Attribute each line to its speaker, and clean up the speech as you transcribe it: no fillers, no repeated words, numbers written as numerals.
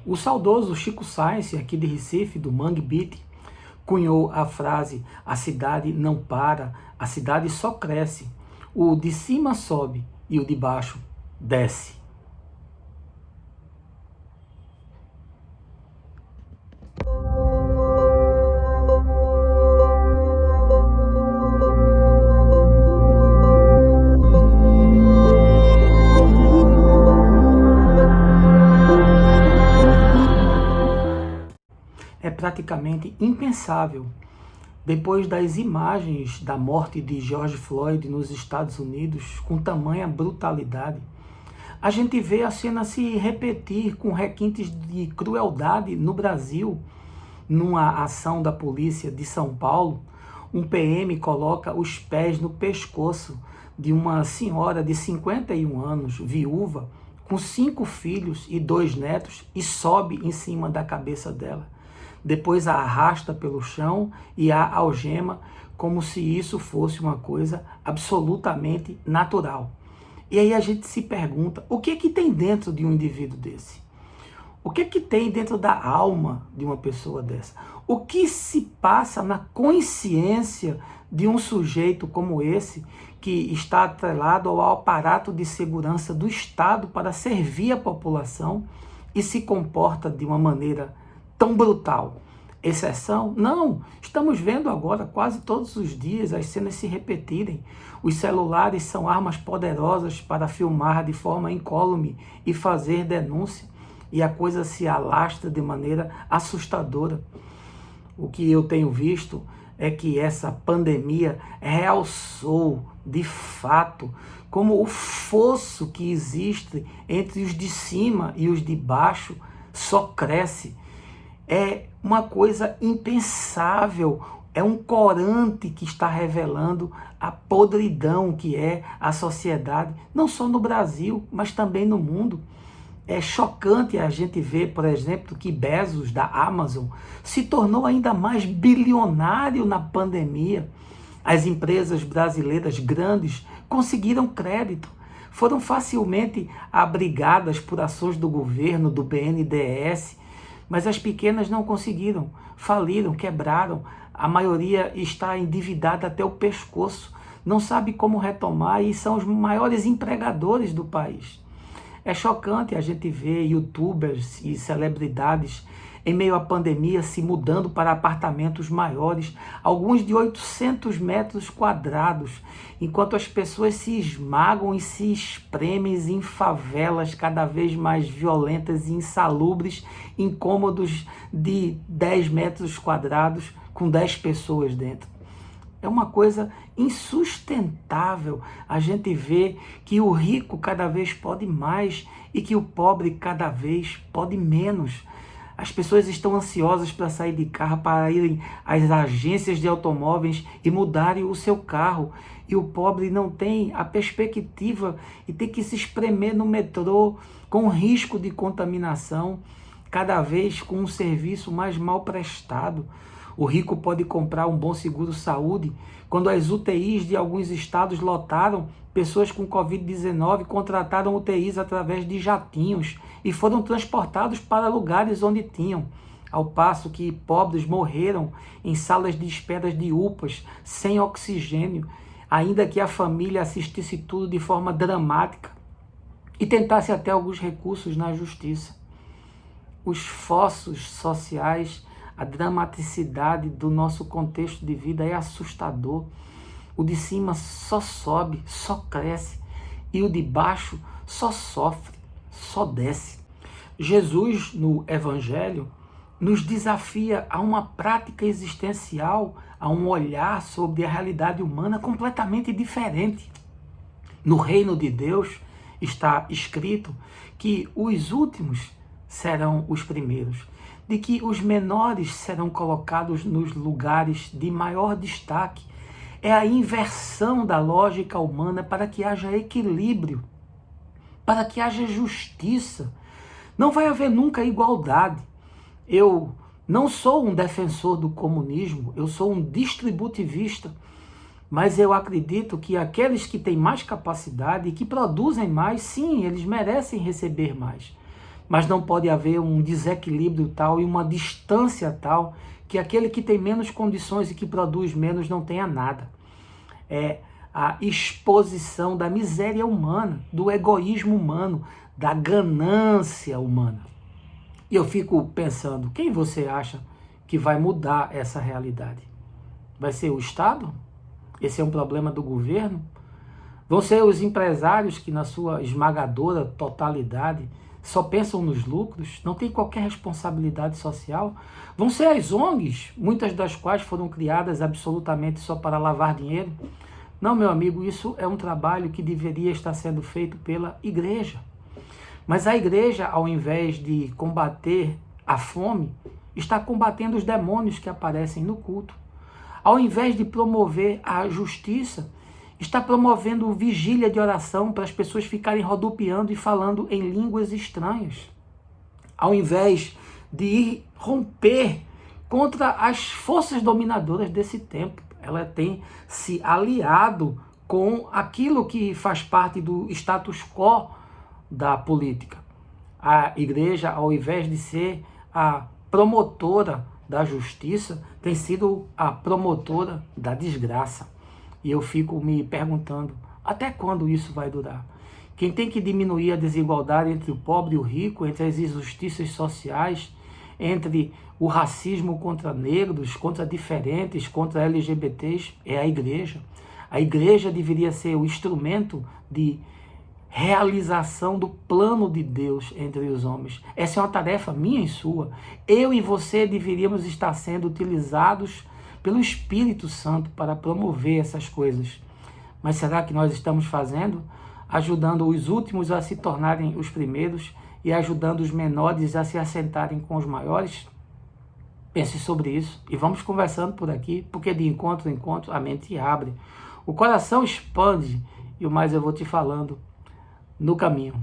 Speaker 1: O saudoso Chico Science, aqui de Recife, do Mangue Beat, cunhou a frase: a cidade não para, a cidade só cresce. O de cima sobe e o de baixo desce. É praticamente impensável, depois das imagens da morte de George Floyd nos Estados Unidos, com tamanha brutalidade, a gente vê a cena se repetir com requintes de crueldade no Brasil. Numa ação da polícia de São Paulo, um PM coloca os pés no pescoço de uma senhora de 51 anos, viúva, com 5 filhos e 2 netos, e sobe em cima da cabeça dela. Depois a arrasta pelo chão e a algema, como se isso fosse uma coisa absolutamente natural. E aí a gente se pergunta, o que tem dentro de um indivíduo desse? O que tem dentro da alma de uma pessoa dessa? O que se passa na consciência de um sujeito como esse, que está atrelado ao aparato de segurança do Estado para servir a população e se comporta de uma maneira tão brutal? Exceção? Não. Estamos vendo agora quase todos os dias as cenas se repetirem. Os celulares são armas poderosas para filmar de forma incólume e fazer denúncia. E a coisa se alastra de maneira assustadora. O que eu tenho visto é que essa pandemia realçou, de fato, como o fosso que existe entre os de cima e os de baixo só cresce. É uma coisa impensável, é um corante que está revelando a podridão que é a sociedade, não só no Brasil, mas também no mundo. É chocante a gente ver, por exemplo, que Bezos, da Amazon, se tornou ainda mais bilionário na pandemia. As empresas brasileiras grandes conseguiram crédito, foram facilmente abrigadas por ações do governo, do BNDES, mas as pequenas não conseguiram, faliram, quebraram. A maioria está endividada até o pescoço, não sabe como retomar e são os maiores empregadores do país. É chocante a gente ver youtubers e celebridades em meio à pandemia se mudando para apartamentos maiores, alguns de 800 metros quadrados, enquanto as pessoas se esmagam e se espremem em favelas cada vez mais violentas e insalubres, incômodos de 10 metros quadrados com 10 pessoas dentro. É uma coisa insustentável a gente ver que o rico cada vez pode mais e que o pobre cada vez pode menos. As pessoas estão ansiosas para sair de carro, para irem às agências de automóveis e mudarem o seu carro. E o pobre não tem a perspectiva e tem que se espremer no metrô com risco de contaminação, cada vez com um serviço mais mal prestado. O rico pode comprar um bom seguro-saúde. Quando as UTIs de alguns estados lotaram, pessoas com Covid-19 contrataram UTIs através de jatinhos e foram transportados para lugares onde tinham. Ao passo que pobres morreram em salas de espera de UPAs, sem oxigênio, ainda que a família assistisse tudo de forma dramática e tentasse até alguns recursos na justiça. Os fossos sociais, a dramaticidade do nosso contexto de vida é assustador. O de cima só sobe, só cresce, e o de baixo só sofre, só desce. Jesus, no Evangelho, nos desafia a uma prática existencial, a um olhar sobre a realidade humana completamente diferente. No reino de Deus está escrito que os últimos serão os primeiros, de que os menores serão colocados nos lugares de maior destaque. É a inversão da lógica humana para que haja equilíbrio, para que haja justiça. Não vai haver nunca igualdade. Eu não sou um defensor do comunismo, eu sou um distributivista, mas eu acredito que aqueles que têm mais capacidade e que produzem mais, sim, eles merecem receber mais. mas não pode haver um desequilíbrio tal e uma distância tal que aquele que tem menos condições e que produz menos não tenha nada. É a exposição da miséria humana, do egoísmo humano, da ganância humana. E eu fico pensando, quem você acha que vai mudar essa realidade? Vai ser o Estado? Esse é um problema do governo? Vão ser os empresários que, na sua esmagadora totalidade, só pensam nos lucros, não tem qualquer responsabilidade social? Vão ser as ONGs, muitas das quais foram criadas absolutamente só para lavar dinheiro? Não, meu amigo, isso é um trabalho que deveria estar sendo feito pela igreja. Mas a igreja, ao invés de combater a fome, está combatendo os demônios que aparecem no culto. Ao invés de promover a justiça, está promovendo vigília de oração para as pessoas ficarem rodopiando e falando em línguas estranhas. Ao invés de ir romper contra as forças dominadoras desse tempo, ela tem se aliado com aquilo que faz parte do status quo da política. A igreja, ao invés de ser a promotora da justiça, tem sido a promotora da desgraça. E eu fico me perguntando, até quando isso vai durar? Quem tem que diminuir a desigualdade entre o pobre e o rico, entre as injustiças sociais, entre o racismo contra negros, contra diferentes, contra LGBTs, é a igreja. A igreja deveria ser o instrumento de realização do plano de Deus entre os homens. Essa é uma tarefa minha e sua. Eu e você deveríamos estar sendo utilizados pelo Espírito Santo para promover essas coisas. Mas será que nós estamos fazendo? Ajudando os últimos a se tornarem os primeiros e ajudando os menores a se assentarem com os maiores? Pense sobre isso e vamos conversando por aqui, porque de encontro em encontro a mente abre, o coração expande e o mais eu vou te falando no caminho.